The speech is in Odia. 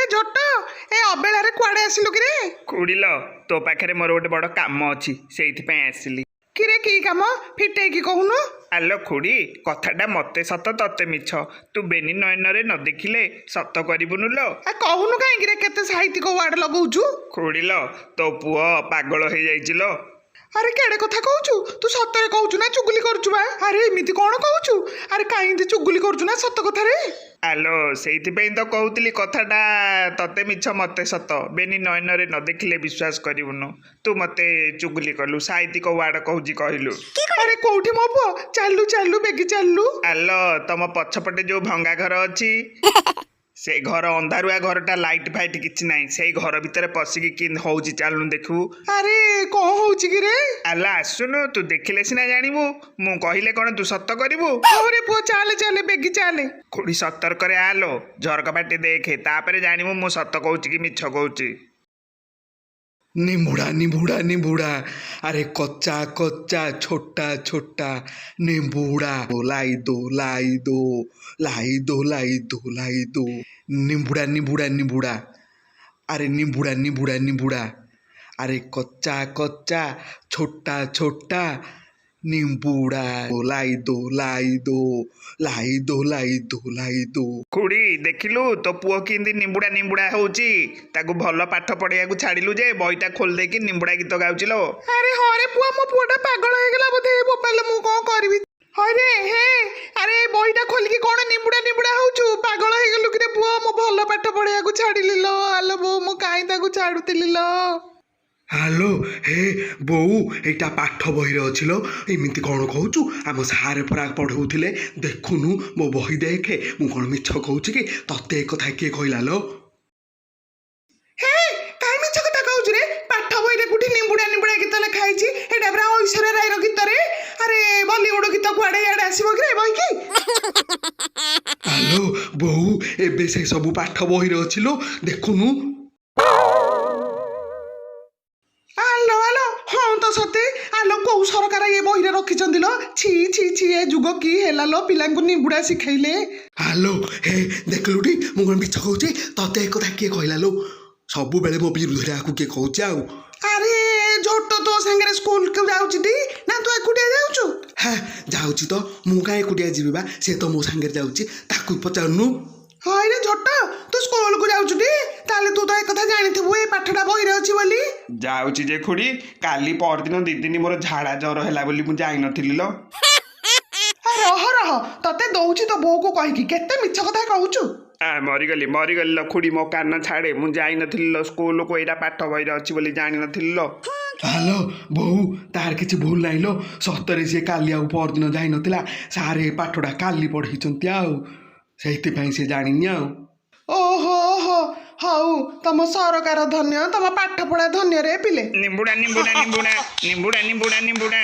ଆରେ ଝୋଟ ଏ ଅବେଳାରେ କୁଆଡେ ଆସିଲୁ କିରେ? ଖୁଡ଼ିଲ ତୋ ପାଖରେ ମୋର ଗୋଟେ ବଡ଼ କାମ ଅଛି ସେଇଥିପାଇଁ ଆସିଲି। କିରେ କି କାମ ଫିଟେଇକି କହୁନୁ? ଆଲୋ ଖୁଡ଼ି କଥାଟା ମତେ ସତ ତତେ ମିଛ। ତୁ ବେନି ନୟନରେ ନ ଦେଖିଲେ ସତ କରିବୁନୁ ଲୋ। କହୁନୁ କାହିଁକିରେ କେତେ ସାହିତ୍ୟିକ ୱାର୍ଡ ଲଗଉଛୁ? ଖୁଡ଼ିଲ ତୋ ପୁଅ ପାଗଳ ହେଇଯାଇଛି ଲୋ। ଆରେ କେଡେ କଥା କହୁଛୁ? ତୁ ସତରେ କହୁଛୁ ନା ଚୁଗୁଲି କରୁଛୁ ବା? ଆରେ ଏମିତି କଣ କହୁଛୁ? ଆରେ କାହିଁକି ଚୁଗୁଲି କରୁଛୁ ନା ସତ କଥାରେ? ଆଲୋ ସେଇଥିପାଇଁ ତ କହୁଥିଲି କଥାଟା ତତେ ମିଛ ମତେ ସତ। ବେନି ନୟନରେ ନ ଦେଖିଲେ ବିଶ୍ୱାସ କରିବୁନୁ। ତୁ ମତେ ଚୁଗୁଲି କଲୁ ସାହିତ୍ୟିକ ୱାର୍ଡ କହୁଛି କହିଲୁ। ଆରେ କୋଉଠି ମୋ ପୁଅ? ଚାଲୁ ଚାଲୁ ବେଗି ଚାଲୁ। ଆଲୋ ତମ ପଛପଟେ ଯୋଉ ଭଙ୍ଗା ଘର ଅଛି ସେ ଘର ଅନ୍ଧାରୁଆ ଘରଟା ଲାଇଟ୍ ଫାଇଟ୍ କିଛି ନାହିଁ। ସେଇ ଘର ଭିତରେ ପଶିକି କେମିତି ହଉଛି ଚାଲୁନୁ ଦେଖିବୁ। ଆରେ କଣ ହଉଛି କିରେ? ଆଲୋ ଆସୁନୁ ତୁ ଦେଖିଲେ ସିନା ଜାଣିବୁ। ମୁଁ କହିଲେ କଣ ତୁ ସତ କରିବୁ? ହଉରେ ପୁଅ ଚାଲେ ଚାଲେ ବେଗି ଚାଲେ। ଖୁଡ଼ି ସତର୍କରେ ଆଲୋ ଝରକା ବାଟେ ଦେଖେ ତାପରେ ଜାଣିବୁ ମୁଁ ସତ କହୁଛି କି ମିଛ କହୁଛି। निम्बुड़ा निम्बुड़ा निम्बुड़ा अरे कच्चा कच्चा छोटा छोटा निम्बुड़ा लाई दो लाई दो लाई दो लाई दो लाई दो निम्बुड़ा निम्बुड़ा निम्बुड़ा अरे निम्बुड़ा निम्बुड़ा निम्बुड़ा अरे कच्चा कच्चा छोटा छोटा निम्बुड़ा लाई दो लाई दो लाई दो लाई दो लाई दो। ଖୁଡ଼ି ଦେଖିଲୁ ତୋ ପୁଅ କେମିତି ନିମ୍ବୁଡ଼ା ନିମ୍ବୁଡ଼ା ହଉଛି। ତାକୁ ଭଲ ପାଠ ପଢ଼ିବାକୁ ଛାଡ଼ିଲୁ ଯେ ବହିଟା ଖୋଲି ଦେଇକି ନିମ୍ବୁଡ଼ା ଗୀତ ଗାଉଛି ଲୋ। ଆରେ ହରେ ପୁଅ ମୋ ପୁଅଟା ପାଗଳ ହେଇଗଲା ବୋଧେ ବୋପାଲେ ମୁଁ କଣ କରିବି? ହରେ ହେ ଆରେ ବହିଟା ଖୋଲିକି କଣ ନିମ୍ବୁଡ଼ା ନିମ୍ବୁଡ଼ା ହଉଛୁ? ପାଗଳ ହେଇଗଲୁ କିରେ ପୁଅ? ମୁଁ ଭଲ ପାଠ ପଢ଼ିବାକୁ ଛାଡ଼ିଲି ଲୋ। ଆଲୋ ବୋଉ ମୁଁ କାହିଁ ତାକୁ ଛାଡ଼ୁଥିଲି ଲୋ। ହାଲୋ ହେ ବୋଉ ଏଇଟା ପାଠ ବହିରେ ଅଛି ଲୋ। ଏମିତି କଣ କହୁଛୁ? ଆମ ସାର୍ ପରା ପଢ଼ଉଥିଲେ। ଦେଖୁନୁ ମୋ ବହି ଦେଖେ। ମୁଁ କଣ ମିଛ କହୁଛି କି? ତତେ ଏ କଥା କିଏ କହିଲା ଲୋ? ହେ କାହିଁ ମିଛ କଥା କହୁଛୁ ରେ? ପାଠ ବହିରେ କୋଉଠି ନିମ୍ବୁଡ଼ା ନିମ୍ବୁଡ଼ା ଗୀତ ଲେଖା ହେଇଛି? ଏଇଟା ପୁରା ଐଶ୍ୱର୍ଯ୍ୟା ରାୟର ଗୀତରେ। ଆରେ ବଲିଉଡ ଗୀତ କୁଆଡେ ଇଆଡେ ଆସିବ କିରେ ବହିକି? ହାଲୋ ବୋଉ ଏବେ ସେ ସବୁ ପାଠ ବହିରେ ଅଛି ଲୋ। ଦେଖୁନୁ ଆଲୋ ଆଲୋ ହଁ ତ ସତେ। ଆଲୋ କୋଉ ସରକାର ଏ ବହିରେ ରଖିଛନ୍ତି ଲୋ? ଛି ଛି ଛି ଏ ଯୁଗ କି ହେଲା ଲୋ? ପିଲାଙ୍କୁ ନିମ୍ବୁଡ଼ା ଶିଖେଇଲେ। ହାଲୋ ହେ ଦେଖିଲୁଟି ମୁଁ କଣ ମିଛ କହୁଛି? ତତେ ଏ କଥା କିଏ କହିଲା ଲୋ? ସବୁବେଳେ ମୋ ବିରୁଦ୍ଧରେ ଆକୁ କିଏ କହୁଛି ଆଉ? ଆରେ ଝୋଟ ତୋ ସାଙ୍ଗରେ ସ୍କୁଲକୁ ଯାଉଛି ଟି? ନା ତୁ ଏକୁଟିଆ ଯାଉଛୁ? ହେ ଯାଉଛି ତ। ମୁଁ କାହିଁ ଏକୁଟିଆ ଯିବି ବା? ସେ ତ ମୋ ସାଙ୍ଗରେ ଯାଉଛି। ତାକୁ ପଚାରୁନୁ। ହଇରେ ଝୋଟ ତୁ ସ୍କୁଲକୁ ଯାଉଛୁ ଟି? ତାହେଲେ ତୁ ତ ଏ କଥା ଜାଣିଥିବୁ ଏ ପାଠଟା ବହିରେ ଅଛି ବୋଲି। ଯାଉଛି ଯେ ଖୁଡ଼ି କାଲି ପରଦିନ 2 ଦିନ ମୋର ଝାଡ଼ା ଜ୍ୱର ହେଲା ବୋଲି ମୁଁ ଯାଇନଥିଲି ଲୋ। ରହ ରହ ତତେ ଦଉଛି ତୋ ବୋଉକୁ କହିକି। କେତେ ମିଛ କଥା କହୁଛୁ? ମରିଗଲି ମରିଗଲି ଲୋ ଖୁଡ଼ି ମୋ କାନ ଛାଡ଼େ। ମୁଁ ଯାଇନଥିଲି ଲୋ ସ୍କୁଲକୁ। ଏଇଟା ପାଠ ବହିରେ ଅଛି ବୋଲି ଜାଣିନଥିଲି ଲୋ। ହାଲୋ ବୋଉ ତାର କିଛି ଭୁଲ ନାହିଁ ଲୋ। ସତରେ ସିଏ କାଲି ଆଉ ପରଦିନ ଯାଇନଥିଲା। ସାର୍ ଏ ପାଠଟା କାଲି ପଢ଼େଇଛନ୍ତି ଆଉ ସେଇଥିପାଇଁ ସେ ଜାଣିନି ଆଉ। ଓହୋ ଓହୋ ହଉ ତମ ସରକାର ଧନ୍ୟ, ତମ ପାଠ ପଢା ଧନ୍ୟ ରେ ପିଲେ। ନିମ୍ବୁଡ଼ା ନିମ୍ବୁଡ଼ା ନିମ୍ବୁଡ଼ା ନିମ୍ବୁଡ଼ା ନିମ୍ବୁଡ଼ା ନିମ୍ବୁଡ଼ା